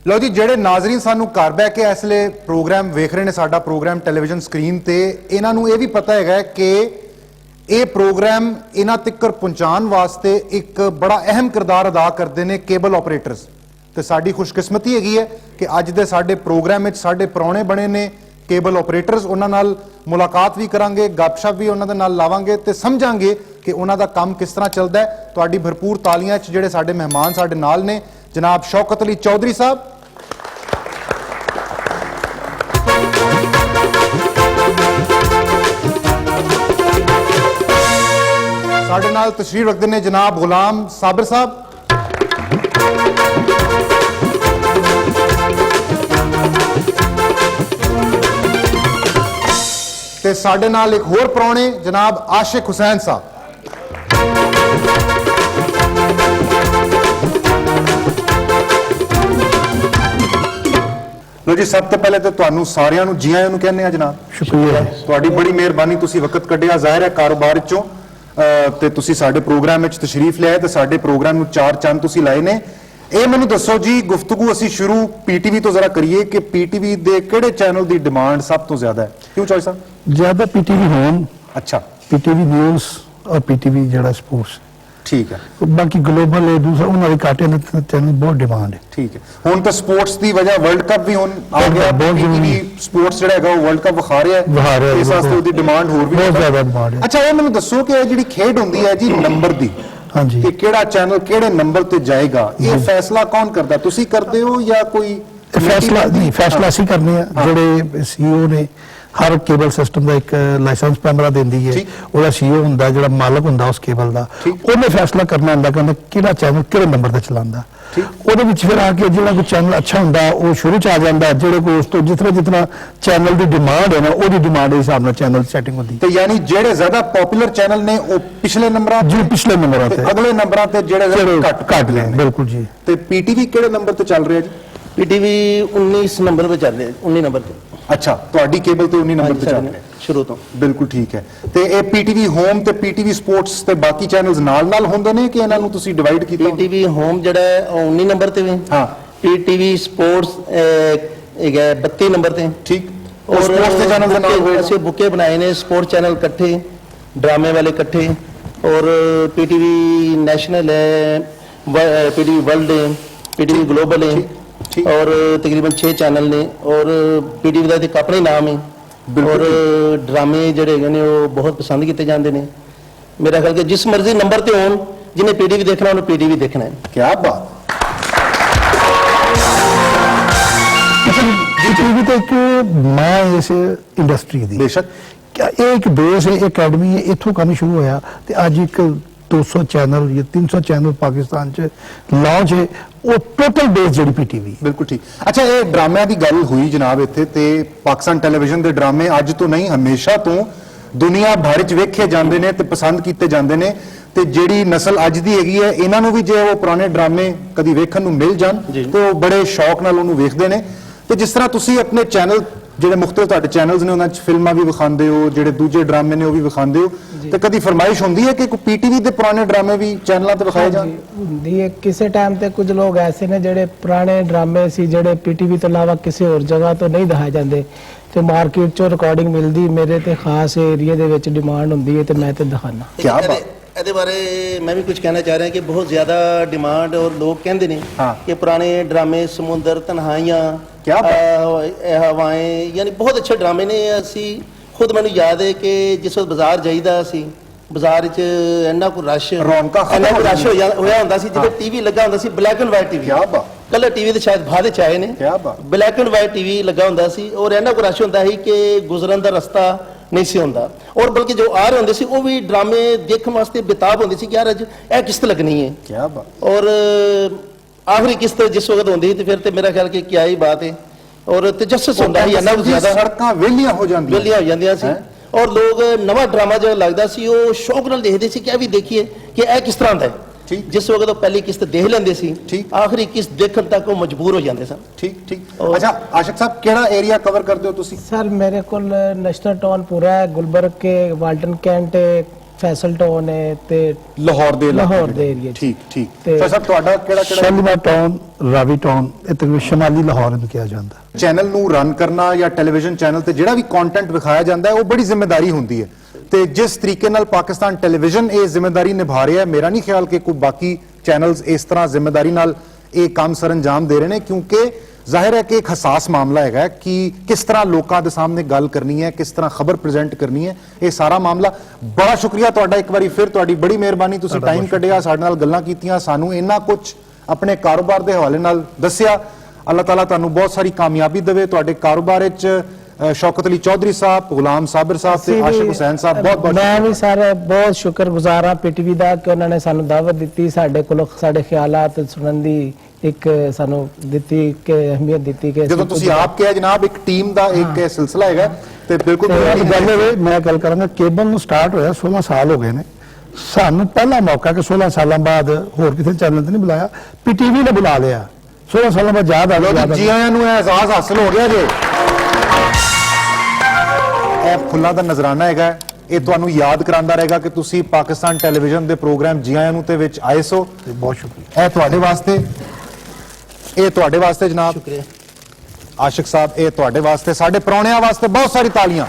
लो जी ਜਿਹੜੇ ਨਾਜ਼ਰੀਨ ਸਾਨੂੰ ਘਰ ਬੈ ਕੇ ਇਸ ਵੇਲੇ ਪ੍ਰੋਗਰਾਮ ਵੇਖ ਰਹੇ ਨੇ ਸਾਡਾ ਪ੍ਰੋਗਰਾਮ ਟੈਲੀਵਿਜ਼ਨ ਸਕਰੀਨ ਤੇ ਇਹਨਾਂ ਨੂੰ ਇਹ ਵੀ ਪਤਾ ਹੈਗਾ ਕਿ ਇਹ ਪ੍ਰੋਗਰਾਮ ਇਹਨਾਂ ਤੱਕ ਪਹੁੰਚਾਉਣ ਵਾਸਤੇ ਇੱਕ ਬੜਾ ਅਹਿਮ ਕਿਰਦਾਰ ਅਦਾ ਕਰਦੇ ਨੇ ਕੇਬਲ ਆਪਰੇਟਰਸ ਤੇ ਸਾਡੀ ਖੁਸ਼ਕਿਸਮਤੀ ਹੈਗੀ ਹੈ ਕਿ ਅੱਜ ਦੇ ਸਾਡੇ ਪ੍ਰੋਗਰਾਮ ਵਿੱਚ ਸਾਡੇ ਪ੍ਰਾਹੁਣੇ ਬਣੇ ਨੇ ਕੇਬਲ ਆਪਰੇਟਰਸ ਉਹਨਾਂ ਨਾਲ ਮੁਲਾਕਾਤ ਵੀ ਕਰਾਂਗੇ ਗੱਪਸ਼ਪ ਵੀ ਉਹਨਾਂ ਦੇ ਨਾਲ ਲਾਵਾਂਗੇ ਤੇ ਸਮਝਾਂਗੇ ਕਿ ਉਹਨਾਂ ਦਾ ਕੰਮ ਕਿਸ ਤਰ੍ਹਾਂ ਚੱਲਦਾ ਹੈ ਤੁਹਾਡੀ ਭਰਪੂਰ ਤਾਲੀਆਂ 'ਚ ਜਿਹੜੇ ਸਾਡੇ ਮਹਿਮਾਨ ਸਾਡੇ ਨਾਲ ਨੇ जनाब शौकत अली चौधरी साहब साडे नाल तशरीफ रखते हैं जनाब गुलाम साबिर साहब ते साडे नाल एक होर प्राहुणे जनाब आशिक हुसैन साहब लो जी सब तो पहले तो तुहानू सारियां नू जी आयां नू कहने आ जनाब शुक्रिया तुहाडी बड़ी मेहरबानी तुसी वक्त कढिया जाहिर है कारोबार चों ते तुसी साडे प्रोग्राम विच तशरीफ लिआए ते साडे प्रोग्राम नू चार चंद तुसी लाए ने ਇਹ ਮੈਨੂੰ ਦੱਸੋ ਜੀ ਗੁਫ਼ਤਗੂ ਅਸੀਂ ਸ਼ੁਰੂ ਪੀਟੀਵੀ ਤੋਂ ਜ਼ਰਾ ਕਰੀਏ ਕਿ ਪੀਟੀਵੀ ਦੇ ਕਿਹੜੇ ਚੈਨਲ ਦੀ ਡਿਮਾਂਡ ਸਭ ਤੋਂ ਜ਼ਿਆਦਾ ਹੈ ਕਿਉਂ ਚੋਇਸ ਆ ਜ਼ਿਆਦਾ ਪੀਟੀਵੀ ਹੋਮ ਅੱਛਾ ਪੀਟੀਵੀ ਨਿਊਜ਼ और पीटीवी ਜਿਹੜਾ ਸਪੋਰਟਸ ठीक है बाकी ग्लोबल है दूसरा उन्होंने काटे चैनल बहुत डिमांड है ठीक है हुण तो स्पोर्ट्स की वजह वर्ल्ड कप भी हुण आ गया पीटीवी स्पोर्ट्स ਜਿਹੜਾ ਹੈਗਾ ਉਹ वर्ल्ड कप ਵਿਖਾ ਰਿਹਾ ਹੈ ਇਸ ਵਾਸਤੇ ਉਹਦੀ ਡਿਮਾਂਡ ਹੋਰ ਵੀ ਬਹੁਤ ਜ਼ਿਆਦਾ ਡਿਮਾਂਡ ਹੈ ਅੱਛਾ ਇਹ ਮੈਨੂੰ ਦੱਸੋ ਕਿ ਇਹ ਜਿਹੜੀ ਖੇਡ ਹੁੰਦੀ ਹੈ ਜੀ ਨੰਬਰ ਦੀ ਹਾਂਜੀ ਕਿ ਕਿਹੜਾ ਚੈਨਲ ਕਿਹੜੇ ਨੰਬਰ ਤੇ ਜਾਏਗਾ ਇਹ ਫੈਸਲਾ ਕੌਣ ਕਰਦਾ ਤੁਸੀਂ ਕਰਦੇ ਹੋ ਜਾਂ ਕੋਈ ਫੈਸਲਾ ਨਹੀਂ ਫੈਸਲਾ ਅਸੀਂ ਕਰਨੇ ਆ ਜਿਹੜੇ ਸੀਈਓ ਨੇ हर केबल सिस्टम का एक लाइसेंस पैमरा देंदी है ਉਹਦਾ ਸੀਈਓ ਹੁੰਦਾ ਜਿਹੜਾ ਮਾਲਕ ਹੁੰਦਾ ਉਸ ਕੇਬਲ ਦਾ ਉਹਨੇ ਫੈਸਲਾ ਕਰਨਾ ਹੁੰਦਾ ਕਿ ਕਿਹੜਾ ਚੈਨਲ ਕਿਹੜੇ ਨੰਬਰ ਤੇ ਚਲਾਉਂਦਾ ਉਹਦੇ ਵਿੱਚ ਫਿਰ ਆ ਕੇ ਜਿਹੜਾ ਕੋਈ ਚੈਨਲ ਅੱਛਾ ਹੁੰਦਾ ਉਹ ਸ਼ੁਰੂ ਚ ਆ ਜਾਂਦਾ ਜਿਹੜੇ ਕੋਈ ਉਸ ਤੋਂ ਜਿਤਨਾ ਚੈਨਲ ਦੀ ਡਿਮਾਂਡ ਹੈ ਨਾ ਉਹਦੀ ਡਿਮਾਂਡ ਦੇ ਹਿਸਾਬ ਨਾਲ ਚੈਨਲ ਸੈਟਿੰਗ ਹੁੰਦੀ ਤੇ ਯਾਨੀ ਜਿਹੜੇ ਜ਼ਿਆਦਾ ਪਪੂਲਰ ਚੈਨਲ ਨੇ ਉਹ ਪਿਛਲੇ ਨੰਬਰਾਂ ਜੀ ਪਿਛਲੇ ਨੰਬਰਾਂ ਤੇ ਅਗਲੇ ਨੰਬਰਾਂ ਤੇ ਜਿਹੜੇ ਘੱਟ ਨੇ ਬਿਲਕੁਲ ਜੀ ਤੇ ਪੀਟੀਵੀ ਕਿਹੜੇ ਨੰਬਰ ਤੇ ਚੱਲ ਰਿਹਾ ਜੀ पीटीवी 19 नंबर पे चल रहे हैं 19 नंबर पे अच्छा ਤੁਹਾਡੀ ਕੇਬਲ ਤੇ 19 ਨੰਬਰ ਤੇ ਚੱਲ ਰਿਹਾ ਸ਼ੁਰੂ ਤੋਂ ਬਿਲਕੁਲ ਠੀਕ ਹੈ ਤੇ ਇਹ ਪੀਟੀਵੀ ਹੋਮ ਤੇ ਪੀਟੀਵੀ ਸਪੋਰਟਸ ਤੇ ਬਾਕੀ ਚੈਨਲਸ ਨਾਲ ਹੁੰਦੇ ਨੇ ਕਿ ਇਹਨਾਂ ਨੂੰ ਤੁਸੀਂ ਡਿਵਾਈਡ ਕੀਤਾ ਪੀਟੀਵੀ ਹੋਮ ਜਿਹੜਾ ਹੈ ਉਹ 19 ਨੰਬਰ ਤੇ ਵੀ ਹਾਂ ਪੀਟੀਵੀ ਸਪੋਰਟਸ ਹੈਗਾ 32 ਨੰਬਰ ਤੇ ਠੀਕ और स्पोर्ट्स के चैनल ਦੇ ਨਾਲ ਅਸੀਂ ਬੁਕੇ ਬਣਾਏ ਨੇ ਸਪੋਰਟ ਚੈਨਲ ਇਕੱਠੇ ਡਰਾਮੇ ਵਾਲੇ ਇਕੱਠੇ और पीटीवी नेशनल है पीटीवी वर्ल्ड है पीटीवी ग्लोबल है और तकरीबन 6 चैनल ने और पीटीवी का एक अपना नाम है और ड्रामे जोड़े ने वो बहुत पसंद किए जाते हैं मेरा ख्याल कि जिस मर्जी नंबर से हो जिन्हें पीटीवी देखना उन्हें पीटीवी देखना है क्या बात पीटीवी तो एक मां इस इंडस्ट्री दी बेशक क्या एक बेस है अकैडमी है इथों काम शुरू होया ते अज एक 200 चैनल या 300 चैनल पाकिस्तान च लॉन्च है वो टोटल बेस जी पीटीवी बिल्कुल ठीक अच्छा ये ड्रामिया की गल हुई जनाब इत्थे ते पाकिस्तान टेलीविजन के ड्रामे अज तो नहीं हमेशा तो दुनिया भर च वेखे जाते हैं ते पसंद किए जाते हैं ते जिहड़ी नस्ल अज दी हैगी है इन्हां नूं भी जे वो पुराने ड्रामे कदी वेखण नूं मिल जाण तो बड़े शौक नाल उहनूं वेखदे ने ते जिस तरह तुसीं अपने चैनल ਜਿਹੜੇ ਮੁxtਲਿਫ ਤੁਹਾਡੇ ਚੈਨਲਸ ਨੇ ਉਹਨਾਂ 'ਚ ਫਿਲਮਾਂ ਵੀ ਵਿਖਾਉਂਦੇ ਹੋ ਜਿਹੜੇ ਦੂਜੇ ਡਰਾਮੇ ਨੇ ਉਹ ਵੀ ਵਿਖਾਉਂਦੇ ਹੋ ਤੇ ਕਦੀ ਫਰਮਾਇਸ਼ ਹੁੰਦੀ ਹੈ ਕਿ ਕੋਈ ਪੀਟੀਵੀ ਦੇ ਪੁਰਾਣੇ ਡਰਾਮੇ ਵੀ ਚੈਨਲਾਂ ਤੇ ਵਿਖਾਏ ਜਾਣ ਹੁੰਦੀ ਹੈ ਕਿਸੇ ਟਾਈਮ ਤੇ ਕੁਝ ਲੋਕ ਐਸੇ ਨੇ ਜਿਹੜੇ ਪੁਰਾਣੇ ਡਰਾਮੇ ਸੀ ਜਿਹੜੇ ਪੀਟੀਵੀ ਤੋਂ ਇਲਾਵਾ ਕਿਸੇ ਹੋਰ ਜਗ੍ਹਾ ਤੋਂ ਨਹੀਂ ਦਿਖਾਏ ਜਾਂਦੇ ਤੇ ਮਾਰਕੀਟ 'ਚੋਂ ਰਿਕਾਰਡਿੰਗ ਮਿਲਦੀ ਮੇਰੇ ਤੇ ਖਾਸ ਏਰੀਆ ਦੇ ਵਿੱਚ ਡਿਮਾਂਡ ਹੁੰਦੀ ਹੈ ਤੇ ਮੈਂ ਤੇ ਦਿਖਾਣਾ ਕੀ ਬਾਤ ਇਹਦੇ ਬਾਰੇ ਮੈਂ ਵੀ ਕੁਝ ਕਹਿਣਾ ਚਾਹ ਰਿਹਾ ਕਿ ਬਹੁਤ ਜ਼ਿਆਦਾ ਡਿਮਾਂਡ ਔਰ ਲੋਕ ਕਹਿੰਦੇ ਨੇ ਕਿ ਪੁਰਾਣੇ ਡਰਾਮੇ ਸਮੁੰਦਰ ਤਨਹਾਈਆਂ ਹਵਾएं यानी बहुत अच्छे ड्रामे ने असी खुद मैंने याद है कि जिस वक्त बाजार जाइदा सी बाजार च इन्ना को रश इन्ना को रश होया हुंदा सी जिद्दे टीवी लगा हुंदा सी black and white TV colour TV ते शायद बाद च आए ने ब्लैक एंड वाइट टीवी लगा हुंदा सी और इन्ना को रश हुंदा सी कि गुजरन दा रस्ता नहीं सी हुंदा और बल्कि जो आ रहे हुंदे सी वो भी ड्रामे देखने वास्ते बेताब हुंदी सी कि यार अज ए किस्त लगनी है और आखिरी किस्त जिस वक्त होंदी तो फिर मेरा ख्याल कि क्या ही बात है और तजस्सुस होंदा है इन्ना ज्यादा सड़कां वेलियां हो जांदियां सी और लोग नवा ड्रामा जो लगदा सी वो शौक नाल देखदे सी कि भी देखिए कि ए किस तरह दा है जिस वक्त पहली किस्त देख लेंदे सी आखिरी किस्त देखण तक वो मजबूर हो जांदे सन ठीक अच्छा आशिक साहब केड़ा एरिया कवर करदे हो तुसी सर मेरे कोल नेशनल टाउन पूरा है गुलबर्ग के वाल्टन कैंट ਫੈਸਲ ਟਾਊਨ ਹੈ ਤੇ ਲਾਹੌਰ ਦੇ ਇਲਾਕੇ ਲਾਹੌਰ ਦੇ ਜਿਹੜੇ। ਏਰੀਆ 'ਚ। ਠੀਕ ਠੀਕ ਤੇ- ਤਾਂ ਸਰ ਤੁਹਾਡਾ ਕਿਹੜਾ ਸ਼ਾਲੀਮਾਰ ਟਾਊਨ, ਰਾਵੀ ਟਾਊਨ, ਇਹ ਤਕਰੀਬਨ ਸ਼ਮਾਲੀ ਲਾਹੌਰ ਨੂੰ ਕਿਹਾ ਜਾਂਦਾ। ਚੈਨਲ ਨੂੰ ਰਨ ਕਰਨਾ ਜਾਂ ਟੈਲੀਵਿਜ਼ਨ ਚੈਨਲ ਤੇ ਜਿਹੜਾ ਵੀ ਕੰਟੈਂਟ ਵਿਖਾਇਆ ਜਾਂਦਾ ਹੈ ਉਹ ਬੜੀ ਜ਼ਿੰਮੇਵਾਰੀ ਹੁੰਦੀ ਹੈ ਤੇ ਜਿਸ ਤਰੀਕੇ ਨਾਲ ਪਾਕਿਸਤਾਨ ਟੈਲੀਵਿਜ਼ਨ ਇਹ ਜ਼ਿੰਮੇਵਾਰੀ ਨਿਭਾ ਰਿਹਾ ਹੈ, ਮੇਰਾ ਨਹੀਂ ਖਿਆਲ ਕਿ ਕੋਈ ਬਾਕੀ ਚੈਨਲਸ ਇਸ ਤਰ੍ਹਾਂ ਜ਼ਿੰਮੇਵਾਰੀ ਨਾਲ ਇਹ ਕੰਮ ਸਰੰਜਾਮ ਦੇ ਰਹੇ ਨੇ, ਕਿਉਂਕਿ ਜ਼ਾਹਿਰ ਹੈ ਕਿ ਇੱਕ ਹਸਾਸ ਮਾਮਲਾ ਹੈਗਾ ਕਿ ਕਿਸ ਤਰ੍ਹਾਂ ਲੋਕਾਂ ਦੇ ਸਾਹਮਣੇ ਗੱਲ ਕਰਨੀ ਹੈ, ਕਿਸ ਤਰ੍ਹਾਂ ਖਬਰ ਪ੍ਰੈਜ਼ੈਂਟ ਕਰਨੀ ਹੈ, ਇਹ ਸਾਰਾ ਮਾਮਲਾ। ਬੜਾ ਸ਼ੁਕਰੀਆ ਤੁਹਾਡਾ ਇੱਕ ਵਾਰੀ ਫਿਰ, ਤੁਹਾਡੀ ਬੜੀ ਮਿਹਰਬਾਨੀ, ਤੁਸੀਂ ਟਾਈਮ ਕੱਢਿਆ, ਸਾਡੇ ਨਾਲ ਗੱਲਾਂ ਕੀਤੀਆਂ, ਸਾਨੂੰ ਇੰਨਾ ਕੁਝ ਆਪਣੇ ਕਾਰੋਬਾਰ ਦੇ ਹਵਾਲੇ ਨਾਲ ਦੱਸਿਆ। ਅੱਲਾਹ ਤਾਲਾ ਤੁਹਾਨੂੰ ਬਹੁਤ ਸਾਰੀ ਕਾਮਯਾਬੀ ਦੇਵੇ ਤੁਹਾਡੇ ਕਾਰੋਬਾਰ ਵਿੱਚ। ਸ਼ੌਕਤ ਅਲੀ ਚੌਧਰੀ ਸਾਹਿਬ, ਗੁਲਾਮ ਸਾਬਰ ਸਾਹਿਬ ਤੇ ਆਸ਼ਿਕ ਹੁਸੈਨ ਸਾਹਿਬ, ਬਹੁਤ ਬਹੁਤ ਮੈਂ ਵੀ ਸਾਰੇ ਬਹੁਤ ਸ਼ੁਕਰਗੁਜ਼ਾਰ ਹਾਂ ਪੀਟੀਵੀ ਦਾ ਕਿ ਉਹਨਾਂ ਨੇ ਸਾਨੂੰ ਦਾਵਤ ਦਿੱਤੀ, ਸਾਡੇ ਕੋਲੋਂ ਸਾਡੇ ਖਿਆਲਾਤ ਸੁਣਨ ਦੀ ਇੱਕ ਸਾਨੂੰ ਦਿੱਤੀ ਕਿ ਅਹਿਮੀਅਤ ਦਿੱਤੀ ਕਿ ਜਦੋਂ ਤੁਸੀਂ ਆਪ ਕਿਹਾ ਜਨਾਬ ਇੱਕ ਟੀਮ ਦਾ ਇੱਕ ਇਹ ਸਿਲਸਿਲਾ ਹੈਗਾ ਤੇ ਬਿਲਕੁਲ ਇੱਕ ਗੱਲ ਇਹ ਮੈਂ ਗੱਲ ਕਰਾਂਗਾ, ਕੇਬਲ ਨੂੰ ਸਟਾਰਟ ਹੋਇਆ 16 ਸਾਲ ਹੋ ਗਏ ਨੇ। ਸਾਨੂੰ ਪਹਿਲਾ ਮੌਕਾ ਕਿ 16 ਸਾਲਾਂ ਬਾਅਦ ਹੋਰ ਕਿਸੇ ਚੈਨਲ ਤੇ ਨਹੀਂ ਬੁਲਾਇਆ, ਪੀਟੀਵੀ ਨੇ ਬੁਲਾ ਲਿਆ। 16 ਸਾਲਾਂ ਬਾਅਦ ਯਾਦ ਆ ਗਿਆ ਜੀ ਆਇਆਂ ਨੂੰ ਇਹ ਅਹਿਸਾਸ ਹਾਸਲ ਹੋ ਗਿਆ ਜੇ। ਇਹ ਫੁੱਲਾਂ ਦਾ ਨਜ਼ਰਾਨਾ ਹੈਗਾ, ਇਹ ਤੁਹਾਨੂੰ ਯਾਦ ਕਰਾਉਂਦਾ ਰਹੇਗਾ ਕਿ ਤੁਸੀਂ ਪਾਕਿਸਤਾਨ ਟੈਲੀਵਿਜ਼ਨ ਦੇ ਪ੍ਰੋਗਰਾਮ ਜੀ ਆਇਆਂ ਨੂੰ ਤੇ ਵਿੱਚ ਆਏ ਸੋ। ਬਹੁਤ ਸ਼ੁਕਰੀਆ। ਇਹ ਤੁਹਾਡੇ ਵਾਸਤੇ, ਇਹ ਤੁਹਾਡੇ ਵਾਸਤੇ ਜਨਾਬ ਸ਼ੁਕਰੀਆ। ਆਸ਼ਿਕ ਸਾਹਿਬ, ਇਹ ਤੁਹਾਡੇ ਵਾਸਤੇ, ਸਾਡੇ ਪ੍ਰਾਹੁਣਿਆਂ ਵਾਸਤੇ ਬਹੁਤ ਸਾਰੀ ਤਾਲੀਆਂ।